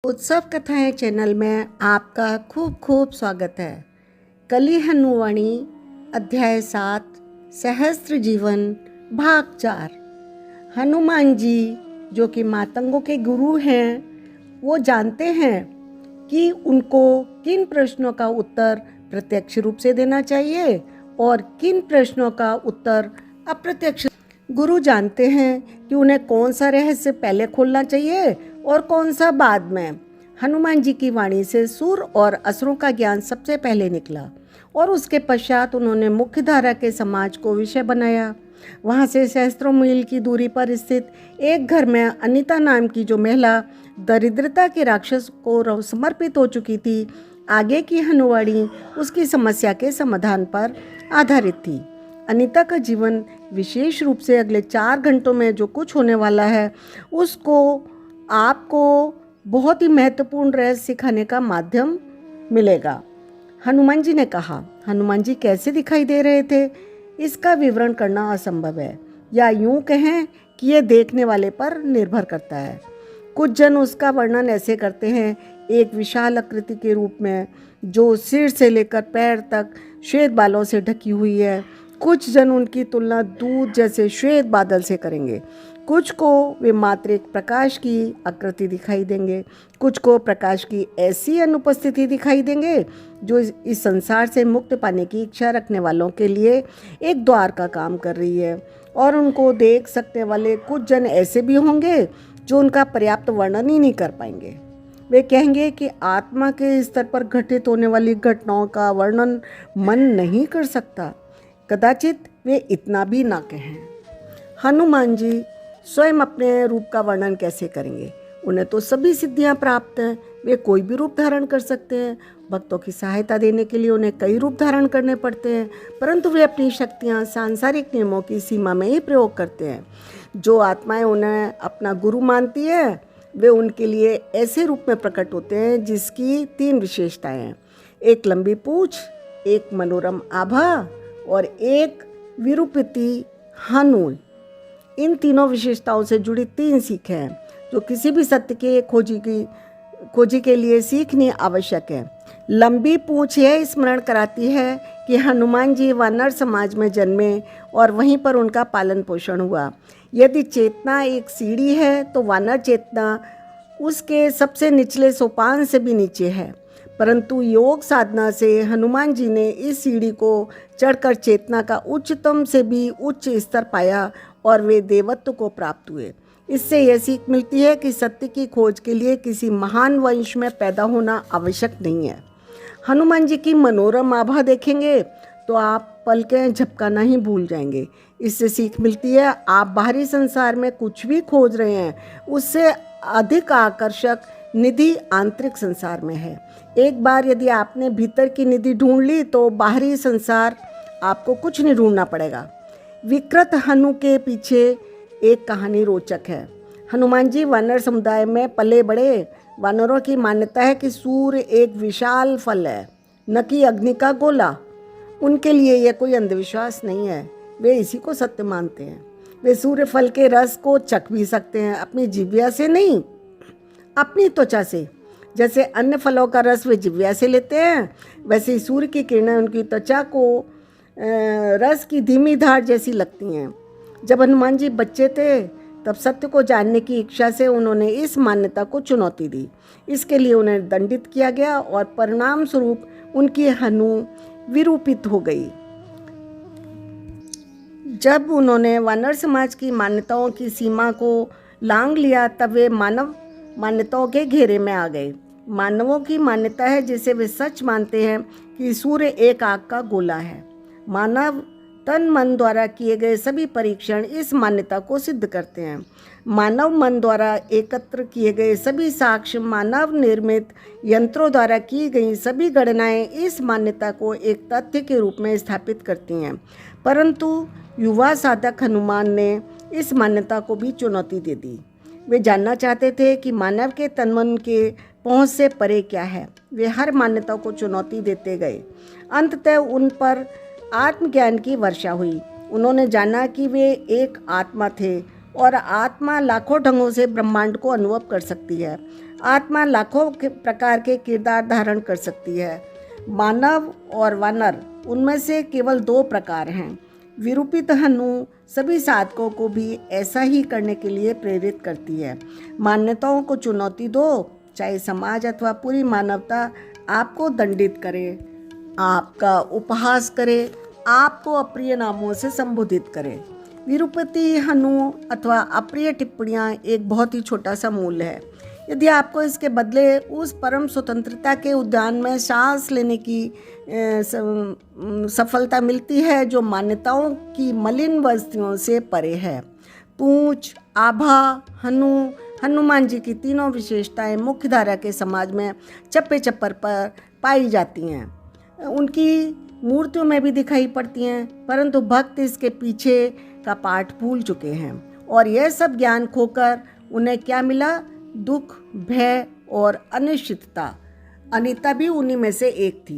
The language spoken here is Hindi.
उत्सव कथाएं चैनल में आपका खूब खूब स्वागत है। कली हनुवाणी अध्याय 7 सहस्त्र जीवन भाग 4। हनुमान जी जो कि मातंगों के गुरु हैं, वो जानते हैं कि उनको किन प्रश्नों का उत्तर प्रत्यक्ष रूप से देना चाहिए और किन प्रश्नों का उत्तर अप्रत्यक्ष। गुरु जानते हैं कि उन्हें कौन सा रहस्य पहले खोलना चाहिए और कौन सा बाद में। हनुमान जी की वाणी से सुर और असुरों का ज्ञान सबसे पहले निकला और उसके पश्चात उन्होंने मुख्य धारा के समाज को विषय बनाया। वहाँ से सहस्त्रों मील की दूरी पर स्थित एक घर में अनीता नाम की जो महिला दरिद्रता के राक्षस को समर्पित हो चुकी थी, आगे की हनुवाणी उसकी समस्या के समाधान पर आधारित थी। अनीता का जीवन विशेष रूप से अगले 4 घंटों में जो कुछ होने वाला है उसको आपको बहुत ही महत्वपूर्ण रहस्य सिखाने का माध्यम मिलेगा। हनुमान जी ने कहा। हनुमान जी कैसे दिखाई दे रहे थे इसका विवरण करना असंभव है, या यूं कहें कि यह देखने वाले पर निर्भर करता है। कुछ जन उसका वर्णन ऐसे करते हैं, एक विशाल आकृति के रूप में जो सिर से लेकर पैर तक श्वेत बालों से ढकी हुई है। कुछ जन उनकी तुलना दूध जैसे श्वेत बादल से करेंगे। कुछ को वे मात्र एक प्रकाश की आकृति दिखाई देंगे, कुछ को प्रकाश की ऐसी अनुपस्थिति दिखाई देंगे जो इस संसार से मुक्त पाने की इच्छा रखने वालों के लिए एक द्वार का काम कर रही है। और उनको देख सकने वाले कुछ जन ऐसे भी होंगे जो उनका पर्याप्त वर्णन ही नहीं कर पाएंगे। वे कहेंगे कि आत्मा के स्तर पर घटित होने वाली घटनाओं का वर्णन मन नहीं कर सकता। कदाचित वे इतना भी ना कहें। हनुमान जी स्वयं अपने रूप का वर्णन कैसे करेंगे? उन्हें तो सभी सिद्धियां प्राप्त हैं, वे कोई भी रूप धारण कर सकते हैं। भक्तों की सहायता देने के लिए उन्हें कई रूप धारण करने पड़ते हैं, परंतु वे अपनी शक्तियां सांसारिक नियमों की सीमा में ही प्रयोग करते हैं। जो आत्माएं उन्हें अपना गुरु मानती है वे उनके लिए ऐसे रूप में प्रकट होते हैं जिसकी 3 विशेषताएं हैं। एक लंबी पूंछ, एक मनोरम आभा और एक विरूपिति हनु। इन तीनों विशेषताओं से जुड़ी 3 सीखें हैं जो किसी भी सत्य के खोजी के लिए सीखनी आवश्यक है। लंबी पूंछ यह स्मरण कराती है कि हनुमान जी वानर समाज में जन्मे और वहीं पर उनका पालन पोषण हुआ। यदि चेतना एक सीढ़ी है तो वानर चेतना उसके सबसे निचले सोपान से भी नीचे है, परंतु योग साधना से हनुमान जी ने इस सीढ़ी को चढ़कर चेतना का उच्चतम से भी उच्च स्तर पाया और वे देवत्व को प्राप्त हुए। इससे यह सीख मिलती है कि सत्य की खोज के लिए किसी महान वंश में पैदा होना आवश्यक नहीं है। हनुमान जी की मनोरम आभा देखेंगे तो आप पलकें झपकाना ही भूल जाएंगे। इससे सीख मिलती है आप बाहरी संसार में कुछ भी खोज रहे हैं उससे अधिक आकर्षक निधि आंतरिक संसार में है। एक बार यदि आपने भीतर की निधि ढूंढ ली तो बाहरी संसार आपको कुछ नहीं ढूंढना पड़ेगा। विकृत हनु के पीछे एक कहानी रोचक है। हनुमान जी वानर समुदाय में पले बड़े। वानरों की मान्यता है कि सूर्य एक विशाल फल है, न कि अग्नि का गोला। उनके लिए यह कोई अंधविश्वास नहीं है, वे इसी को सत्य मानते हैं। वे सूर्य फल के रस को चख भी सकते हैं, अपनी जिह्वा से नहीं, अपनी त्वचा से। जैसे अन्य फलों का रस वे जिह्वा से लेते हैं, वैसे ही सूर्य की किरणें उनकी त्वचा को रस की धीमी धार जैसी लगती हैं। जब हनुमान जी बच्चे थे तब सत्य को जानने की इच्छा से उन्होंने इस मान्यता को चुनौती दी। इसके लिए उन्हें दंडित किया गया और परिणाम स्वरूप उनकी हनु विरूपित हो गई। जब उन्होंने वानर समाज की मान्यताओं की सीमा को लांघ लिया तब वे मानव मान्यताओं के घेरे में आ गए। मानवों की मान्यता है जिसे वे सच मानते हैं कि सूर्य एक आग का गोला है। मानव तन मन द्वारा किए गए सभी परीक्षण इस मान्यता को सिद्ध करते हैं। मानव मन द्वारा एकत्र किए गए सभी साक्ष्य, मानव निर्मित यंत्रों द्वारा की गई सभी गणनाएं इस मान्यता को एक तथ्य के रूप में स्थापित करती हैं। परंतु युवा साधक हनुमान ने इस मान्यता को भी चुनौती दे दी। वे जानना चाहते थे कि मानव के तन मन के पहुँच से परे क्या है। वे हर मान्यता को चुनौती देते गए। अंततः उन पर आत्मज्ञान की वर्षा हुई। उन्होंने जाना कि वे एक आत्मा थे और आत्मा लाखों ढंगों से ब्रह्मांड को अनुभव कर सकती है। आत्मा लाखों प्रकार के किरदार धारण कर सकती है। मानव और वानर उनमें से केवल 2 प्रकार हैं। विरूपित हनु सभी साधकों को भी ऐसा ही करने के लिए प्रेरित करती है। मान्यताओं को चुनौती दो, चाहे समाज अथवा पूरी मानवता आपको दंडित करे, आपका उपहास करे, आपको अप्रिय नामों से संबोधित करे। विरूपति हनु अथवा अप्रिय टिप्पणियाँ एक बहुत ही छोटा सा मूल्य है। यदि आपको इसके बदले उस परम स्वतंत्रता के उद्यान में सांस लेने की सफलता मिलती है जो मान्यताओं की मलिन बस्तियों से परे है। पूंछ, आभा, हनुमान जी की तीनों विशेषताएं मुख्यधारा के समाज में चप्पे चप्पर पर पाई जाती हैं। उनकी मूर्तियों में भी दिखाई पड़ती हैं, परंतु भक्त इसके पीछे का पाठ भूल चुके हैं और यह सब ज्ञान खोकर उन्हें क्या मिला? दुख, भय और अनिश्चितता। अनीता भी उन्हीं में से एक थी।